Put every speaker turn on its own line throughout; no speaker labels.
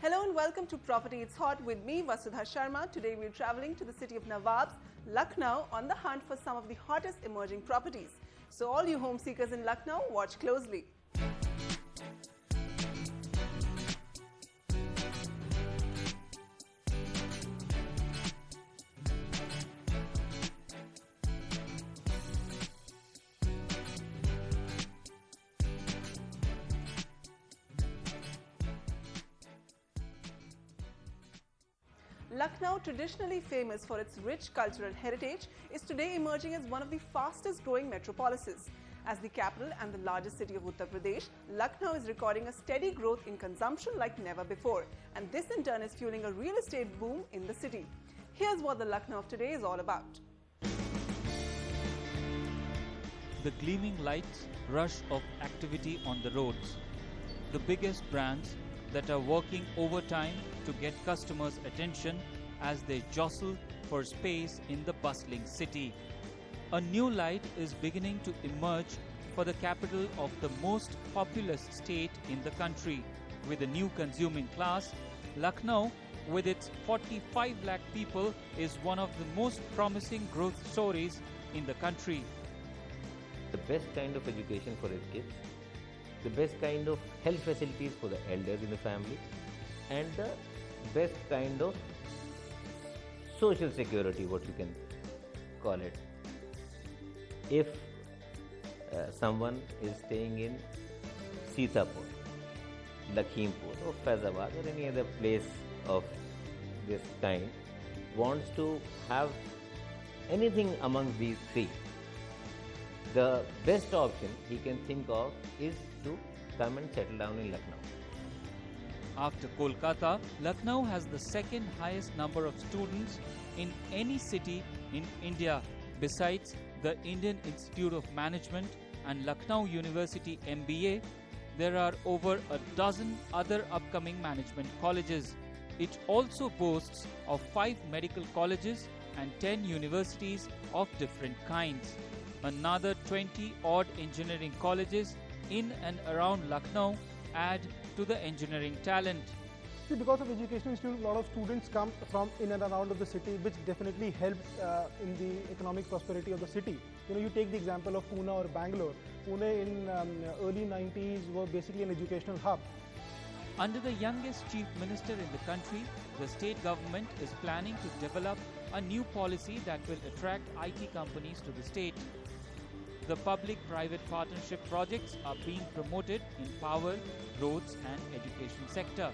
Hello and welcome to Property It's Hot with me, Vasudha Sharma. Today we're traveling to the city of Nawabs, Lucknow, on the hunt for some of the hottest emerging properties. So all you home seekers in Lucknow, watch closely. Lucknow, traditionally famous for its rich cultural heritage, is today emerging as one of the fastest growing metropolises. As the capital and the largest city of Uttar Pradesh, Lucknow is recording a steady growth in consumption like never before, and this in turn is fueling a real estate boom in the city. Here's what the Lucknow of today is all about.
The gleaming lights, rush of activity on the roads. The biggest brands that are working overtime to get customers' attention as they jostle for space in the bustling city. A new light is beginning to emerge for the capital of the most populous state in the country. With a new consuming class, Lucknow, with its 45 lakh people, is one of the most promising growth stories in the country.
The best kind of education for its kids, the best kind of health facilities for the elders in the family, and the best kind of social security, what you can call it. If someone is staying in Sitapur, Lakhimpur or Faizabad or any other place of this kind, wants to have anything among these three, the best option he can think of is to come and settle down in Lucknow.
After Kolkata, Lucknow has the second highest number of students in any city in India. Besides the Indian Institute of Management and Lucknow University MBA, there are over a dozen other upcoming management colleges. It also boasts of 5 medical colleges and 10 universities of different kinds. Another 20-odd engineering colleges in and around Lucknow add to the engineering talent.
See, because of educational institute, a lot of students come from in and around of the city, which definitely helps in the economic prosperity of the city. You take the example of Pune or Bangalore. Pune in early 90s was basically an educational hub.
Under the youngest chief minister in the country, the state government is planning to develop a new policy that will attract IT companies to the state. The public-private partnership projects are being promoted in power, roads and education sector.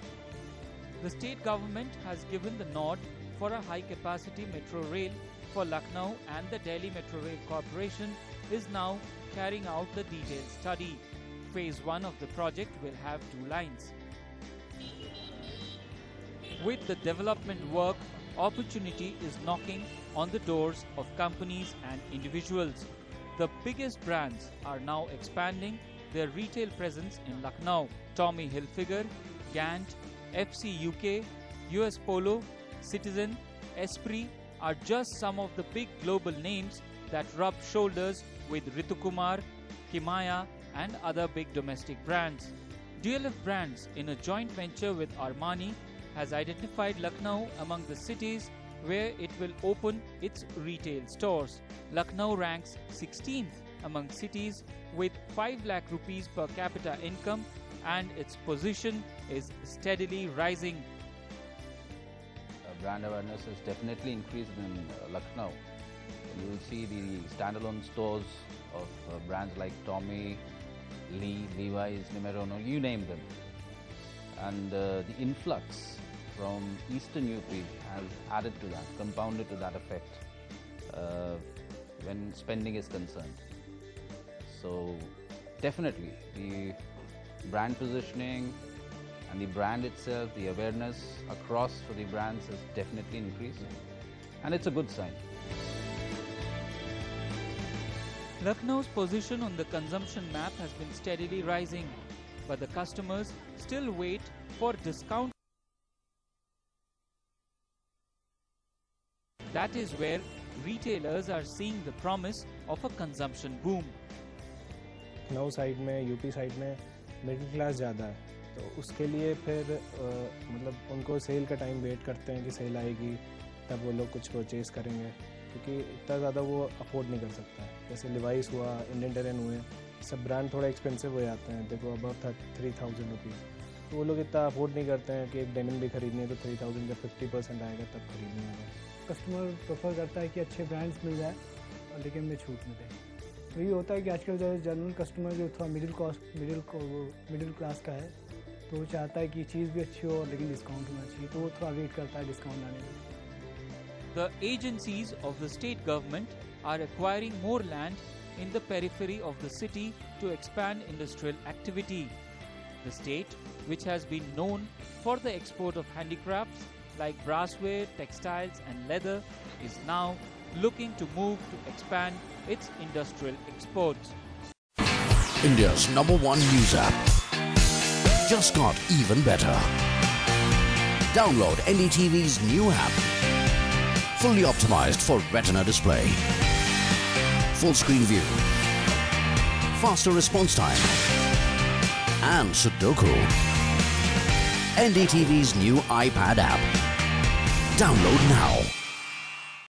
The state government has given the nod for a high-capacity metro rail for Lucknow, and the Delhi Metro Rail Corporation is now carrying out the detailed study. Phase 1 of the project will have 2 lines. With the development work, opportunity is knocking on the doors of companies and individuals. The biggest brands are now expanding their retail presence in Lucknow. Tommy Hilfiger, Gant, FC UK, US Polo, Citizen, Esprit are just some of the big global names that rub shoulders with Ritu Kumar, Kimaya and other big domestic brands. DLF Brands, in a joint venture with Armani, has identified Lucknow among the cities where it will open its retail stores. Lucknow ranks 16th among cities with 5 lakh rupees per capita income, and its position is steadily rising.
Brand awareness has definitely increased in Lucknow. You will see the standalone stores of brands like Tommy, Lee, Levi's, Nimerono, you name them. And the influx from Eastern UP has added to that, compounded to that effect when spending is concerned. So definitely the brand positioning and the brand itself, the awareness across for the brands has definitely increased, and it's a good sign.
Lucknow's position on the consumption map has been steadily rising, but the customers still wait for discount. That is where retailers are seeing the promise of a consumption boom.
Lucknow side में UP side में middle class ज़्यादा है, तो उसके लिए फिर मतलब उनको सेल का टाइम वेट करते हैं कि सेल आएगी तब वो लोग कुछ परचेज़ करेंगे, क्योंकि इतना ज़्यादा वो अफोर्ड नहीं कर सकता है। जैसे लिवाइस हुआ, इंडियन टेरेन हुए, सब ब्रांड थोड़ा एक्सपेंसिव हो जाते हैं, देखो अबाउ 3,000 रुपीज़, तो वो लोग इतना अफोर्ड नहीं करते हैं कि एक डेनिम भी खरीदनी है तो 3,000 जब 50% आएगा तब खरीदनी है।
कस्टमर प्रेफर करता है कि अच्छे ब्रांड्स मिल जाए और लेकिन में छूट मिले। तो ये होता है कि आजकल जो जनरल कस्टमर जो थोड़ा मिडिल क्लास का है, तो वो चाहता है कि चीज़ भी अच्छी हो लेकिन डिस्काउंट होना चाहिए, तो वो थोड़ा वेट करता है डिस्काउंट आने में।
The agencies of the state government are acquiring more land in the periphery of the city to expand industrial activity. The state, which has been known for the export of handicrafts like brassware, textiles and leather, is now looking to move to expand its industrial exports.
India's #1 news app just got even better. Download NDTV's new app. Fully optimized for retina display. Full screen view. Faster response time. And Sudoku. NDTV's new iPad app. Download now.